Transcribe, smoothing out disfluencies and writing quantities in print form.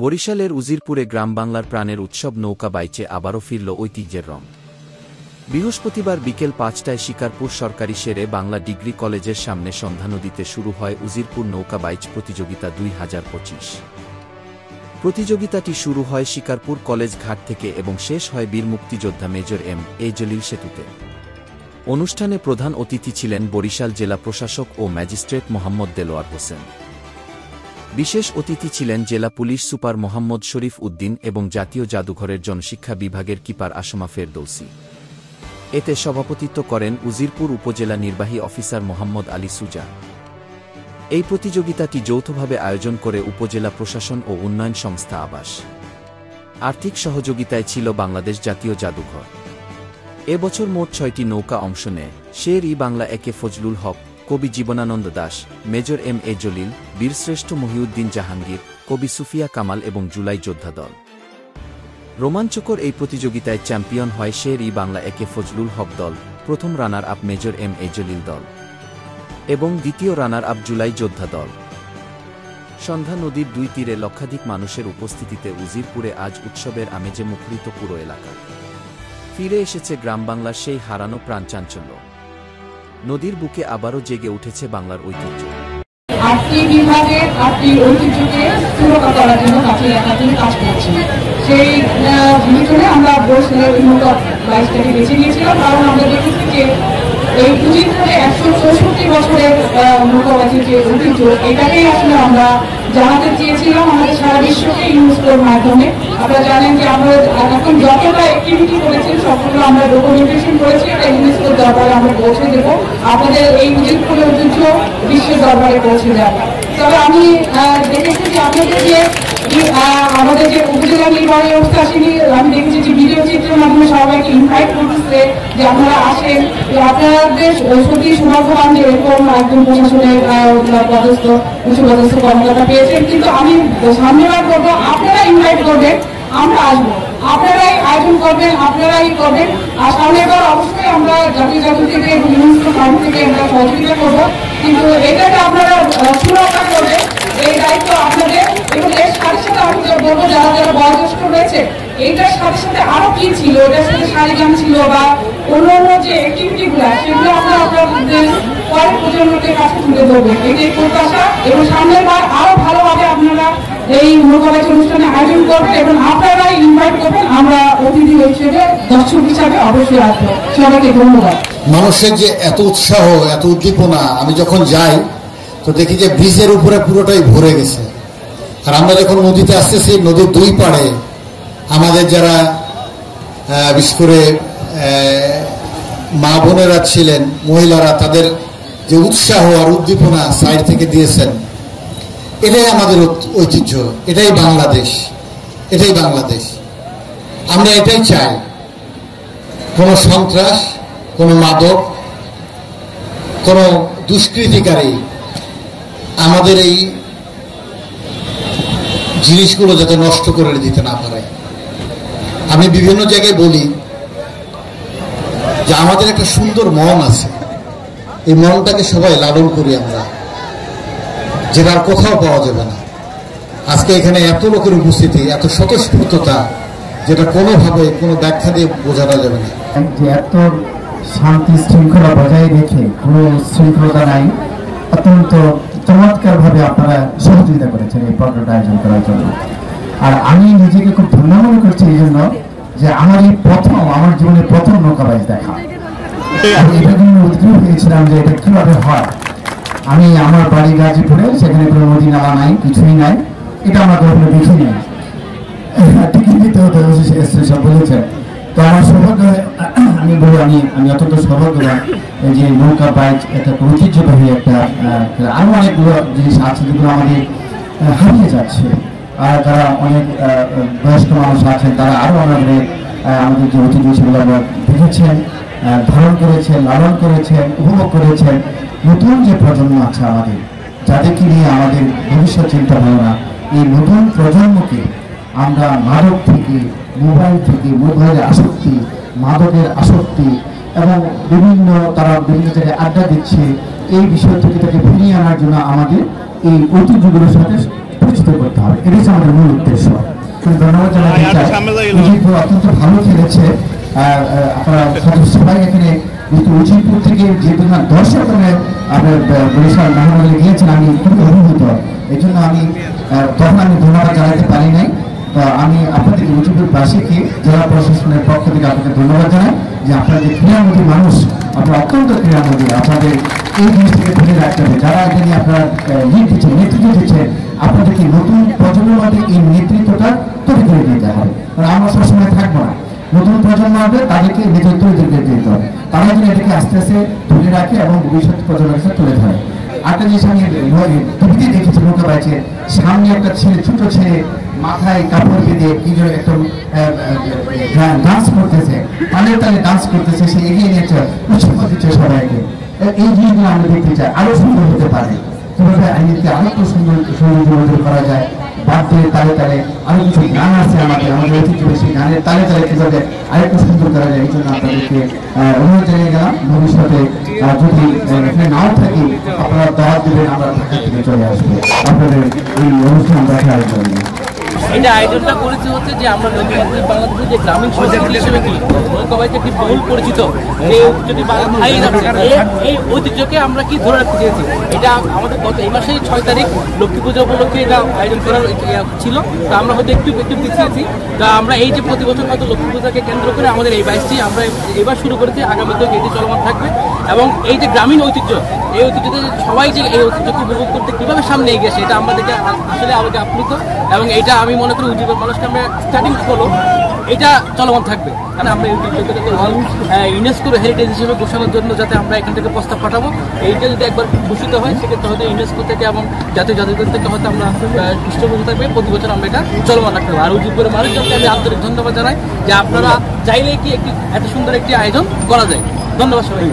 বরিশালের উজিরপুরে গ্রাম বাংলার প্রাণের উৎসব নৌকা বাইচে আবারও ফিরল ঐতিহ্যের রং। বৃহস্পতিবার বিকেল ৫টায় শিকারপুর সরকারি শেরে বাংলা ডিগ্রি কলেজের সামনে সন্ধ্যা নদীতে শুরু হয় উজিরপুর নৌকা বাইচ প্রতিযোগিতা ২০২৫। প্রতিযোগিতাটি শুরু হয় শিকারপুর কলেজ ঘাট থেকে এবং শেষ হয় বীর মুক্তিযোদ্ধা মেজর এম.এ. জলিল সেতুতে। অনুষ্ঠানে প্রধান অতিথি ছিলেন বরিশাল জেলা প্রশাসক ও ম্যাজিস্ট্রেট মোহাম্মদ দেলোয়ার হোসেন। বিশেষ অতিথি ছিলেন জেলা পুলিশ সুপার মোহাম্মদ শরীফ উদ্দিন এবং জাতীয় জাদুঘরের জনশিক্ষা বিভাগের কিপার আসমা ফেরদৌসী। এতে সভাপতিত্ব করেন উজিরপুর উপজেলা নির্বাহী অফিসার মোহাম্মদ আলী সুজা। এই প্রতিযোগিতাটি যৌথভাবে আয়োজন করে উপজেলা প্রশাসন ও উন্নয়ন সংস্থা আবাস। আর্থিক সহযোগিতায় ছিল বাংলাদেশ জাতীয় জাদুঘর। এবছর মোট ৬টি নৌকা অংশ নেয়। শের-ই-বাংলা একে ফজলুল হক, কবি জীবনানন্দ দাশ, মেজর এম.এ. জলিল, বীরশ্রেষ্ঠ মহিউদ্দিন জাহাঙ্গীর, কবি সুফিয়া কামাল এবং জুলাই যোদ্ধা দল। রোমাঞ্চকর এই প্রতিযোগিতায় চ্যাম্পিয়ন হয় শের-ই-বাংলা একে ফজলুল হক দল, প্রথম runner up major M A. Jalil দল এবং দ্বিতীয় রানার আপ জুলাই যোদ্ধা দল। সন্ধ্যা নদীর দুই তীরে লক্ষাধিক মানুষের উপস্থিতিতে উজিরপুরে আজ উৎসবের আমেজে মুখরিত পুরো এলাকা। ফিরে এসেছে গ্রাম বাংলার সেই হারানো প্রাণচাঞ্চল্য। নদীর বুকে আবারও জেগে উঠেছে বাংলার ঐতিহ্য। আটটি বিভাগের আটটি ঐতিহ্যকে সুরক্ষা করার জন্য কাজ করছি। সেই ভিতরে আমরা বরিশালের নৌকা বাইচটাকে বেছে নিয়েছিলাম, কারণ আমরা দেখেছি যে এই উজিরপুরে ১৬৪ বছরের নৌকাবাজির যে ঐতিহ্য, এটাকেই আসলে আমরা জানাতে চেয়েছিলাম আমাদের সারা বিশ্বকে ইউনেস্কোর মাধ্যমে। আপনারা জানেন যে আমরা এখন যতটা অ্যাক্টিভিটি করেছি সবগুলো আমরা ডকুমেন্টেশন করেছি, এটা ইউনেস্কোর দরবারে আমরা পৌঁছে দেব। আপনাদের এই উজিরপুরের ঐতিহ্য বিশ্বের দরবারে পৌঁছে যাবে। তবে আমি দেখেছি যে আপনাদের যে আমাদের যে উপজেলা নির্বাহী অবস্থা আসেনি, আমি দেখেছি যে ভিডিও চিত্রের মাধ্যমে সবাইকে ইনভাইট করতেছে যে আপনারা আসেন। আপনাদের সত্যি সৌভাগ্যবান যে এরকম একজন প্রশাসনের পদস্থ উচ্চপদস্থ কর্মকর্তা পেয়েছেন। কিন্তু আমি সামনেবার করবো, আপনারা ইনভাইট করবেন, আমরা আসবো, আপনারাই আয়োজন করবেন, আপনারাই করবেন। আর সামনেবার অবশ্যই আমরা জাতীয় জাদু থেকে এবং ইউনেস্কো ফান্ড থেকে আমরা সহযোগিতা করবো, কিন্তু এটাকে আপনারা সুরক্ষা করবেন, এই দায়িত্ব আপনাদের। এবং এর সাথে সাথে আমি বলবো যারা যারা বয়োজ্যেষ্ঠ রয়েছে, এইটার সাথে সাথে আরো কি ছিল, এটার সাথে শাড়ি গান ছিল বা অন্যান্য যে অ্যাক্টিভিটি গুলা, সেগুলো আমরা আপনাদের পরের প্রজন্মকে কাছে তুলে ধরবেন, এটাই প্রত্যাশা। এবং সামনের বার আরো ভালোভাবে আপনারা এই নৌকাবাজি অনুষ্ঠানে আয়োজন করবেন এবং আপনারাই ইনভাইট করবেন, আমরা অতিথি হিসেবে দর্শক হিসাবে অবশ্যই আসবো। সবাইকে ধন্যবাদ। মানুষের যে এত উৎসাহ, এত উদ্দীপনা, আমি যখন যাই তো দেখি যে ব্রিজের উপরে পুরোটাই ভরে গেছে। আর আমরা যখন নদীতে আসতেছি, নদীর দুই পাড়ে আমাদের যারা বিশেষ করে মা বোনেরা ছিলেন, মহিলারা, তাদের যে উৎসাহ আর উদ্দীপনা সাইড থেকে দিয়েছেন, এটাই আমাদের ঐতিহ্য, এটাই বাংলাদেশ, এটাই বাংলাদেশ। আমরা এটাই চাই। কোনো সন্ত্রাস, কোনো মাদক, কোনো দুষ্কৃতিকারী আমাদের এই জিনিসগুলো যাতে নষ্ট করে দিতে না পারে। আমি বিভিন্ন জায়গায় বলি যে আমাদের একটা সুন্দর মন আছে, এই মনটাকে সবাই লালন করি আমরা, যেটা আর কোথাও পাওয়া যাবে না। আজকে এখানে এত লোকের উপস্থিতি, এত স্বতঃস্ফূর্ততা, যেটা কোনোভাবে কোনো ব্যাখ্যা দিয়ে বোঝানো যাবে না। যে এত শান্তি শৃঙ্খলা বজায় রেখে, কোনো শৃঙ্খলতা নাই, অত্যন্ত চমৎকার ভাবে আপনারা সহযোগিতা করেছেন এই প্রোগ্রামটা আয়োজন করার জন্য। আর আমি নিজেকে খুব ধন্য মনে করছি এই জন্য যে আমার এই প্রথম, আমার জীবনের প্রথম নৌকাবাজ দেখা। এটার জন্য উদ্গ্রীব হয়েছিলাম যে এটা কিভাবে হয়। আমি আমার বাড়ি গাজীপুরে, সেখানে কোনো নদী নালা নাই, কিছুই নাই, এটা আমরা কখনো দেখি নাই, টিকিট দিতে হতে সব বলেছেন। তো আমার সৌভাগ্য, আমি বলি আমি অত্যন্ত সৌভাগ্যবান যে নৌকা বাইচ একটা ঐতিহ্যবাহী একটা, আরো অনেকগুলো জিনিস আছে যেগুলো আমাদের হারিয়ে যাচ্ছে। আর যারা অনেক বয়স্ক মানুষ আছেন, তারা আরো আমাদের যে ঐতিহ্য সেগুলো দেখেছেন, ধারণ করেছেন, লালন করেছেন, উপভোগ করেছেন। নতুন যে প্রজন্ম আছে আমাদের, যাদেরকে নিয়ে আমাদের ভবিষ্যৎ চিন্তা ভাবনা, এই নতুন প্রজন্মকে আমরা মাদক থেকে, মোবাইল থেকে, মোবাইলের আসক্তি, মাদকের আসক্তি এবং বিভিন্ন জায়গায় আড্ডা দিচ্ছে, এই বিষয় থেকে তাকে ফিরিয়ে আনার জন্য আমাদের এই ঐতিহ্যগুলোর সাথে পরিচিত করতে হবে। এটাই হচ্ছে আমাদের মূল উদ্দেশ্য। ধন্যবাদ জানাতে চাই, উজিরপুর অত্যন্ত ভালো খেলেছে। আপনারা সবাই এখানে উজিরপুর থেকে যে দর্শক আপনার বরিশাল মহানগরে গিয়েছেন, আমি খুবই অভিভূত। এই জন্য আমি ধন্যবাদ জানাতে পারি নাই। তো আমি আপনাদেরকে উজিরপুরবাসীকে জেলা প্রশাসনের পক্ষ থেকে আপনাকে ধন্যবাদ জানাই যে আপনারা যে ক্রীড়ামোদী মানুষ, আপনারা অত্যন্ত ক্রীড়ামোদী, আপনাদের এই জিনিসটাকে ধরে রাখতে হবে। যারা এটা নিয়ে আপনারা নেতৃত্ব দিচ্ছেন, আপনাদেরকে নতুন প্রজন্মের মধ্যে এই নেতৃত্বটা তৈরি করে দিতে হবে। কারণ আমরা সবসময় থাকবো না, নতুন প্রজন্ম হবে, তাদেরকে নেতৃত্ব দিতে হবে। তারা যেন এটাকে আস্তে আস্তে ধরে রাখে এবং ভবিষ্যৎ প্রজন্মের সাথে তুলে ধরে। একটা জিনিস আমি টিভিতে দেখেছি, লোকে পাইছে, সামনে একটা ছেলে, ছোট ছেলে, মাথায় কাপড় বেঁধে কি যেন একটা ডান্স করতেছে, পানের তালে ডান্স করতেছে, সে এগিয়ে নিয়েছে, উৎসাহ দিচ্ছে সবাইকে। এই জিনিসগুলো আমরা দেখতে চাই, আরো সুন্দর হতে পারে। কিভাবে আইনকে আরো একটু সুন্দর করা যায়, বাদ্যের তালে তালে আরো কিছু গান আছে আমাদের ঐতিহ্য, সেই গানের তালে তালে কিভাবে আরেকটু সুন্দর করা যায়, এই জন্য আপনাদেরকে অনুরোধ জানিয়ে গেলাম। ভবিষ্যতে যদি এখানে নাও থাকি, আপনারা দাওয়াত দেবেন, আমরা ঢাকা থেকে চলে আসবো আপনাদের এই অনুষ্ঠান দেখার জন্য। এটা আয়োজনটা করেছে হচ্ছে যে আমরা বাংলাদেশের যে গ্রামীণ সংস্কৃতি হিসেবে কি নৌকাবাইতে একটি বহুল পরিচিত যে যদি হারিয়ে যাচ্ছে, এই ঐতিহ্যকে আমরা কি ধরে রাখতে চেয়েছি। এটা আমাদের গত এই মাসেই 6 তারিখ লক্ষ্মী পুজো উপলক্ষে এটা আয়োজন করার ছিল। তা আমরা হয়তো একটু পিছিয়েছি। তা আমরা এই যে প্রতি বছর হয়তো লক্ষ্মী পূজাকে কেন্দ্র করে আমাদের এই বাইশটি আমরা এবার শুরু করেছি, আগামীতেও এটি চলমান থাকবে। এবং এই যে গ্রামীণ ঐতিহ্য, এই ঐতিহ্যতে সবাই যে এই ঐতিহ্যকে উপভোগ করতে কীভাবে সামনে এগিয়ে আসে, এটা আমাদেরকে আসলে আমাকে আপ্লুত। এবং এটা আমি মনে করি উজিরপুর মানুষকে আমরা স্টার্টিং হলো এটা চলমান থাকবে। কারণ আমরা এই ঐতিহ্যকে ইউনেস্কোর হেরিটেজ হিসেবে ঘোষণার জন্য যাতে আমরা এখান থেকে প্রস্তাব পাঠাবো, এইটা যদি একবার ঘোষিত হয় সেক্ষেত্রে হয়তো ইউনেস্কো থেকে এবং জাতীয় জাদুঘর থেকে হয়তো আমরা পৃষ্ঠপোষক থাকবে, প্রতি বছর আমরা এটা চলমান রাখতে হবে। আর উজিরপুরের মানুষজনকে আমি আন্তরিক ধন্যবাদ জানাই যে আপনারা চাইলে কি এত সুন্দর একটি আয়োজন করা যায়। ধন্যবাদ সবাই।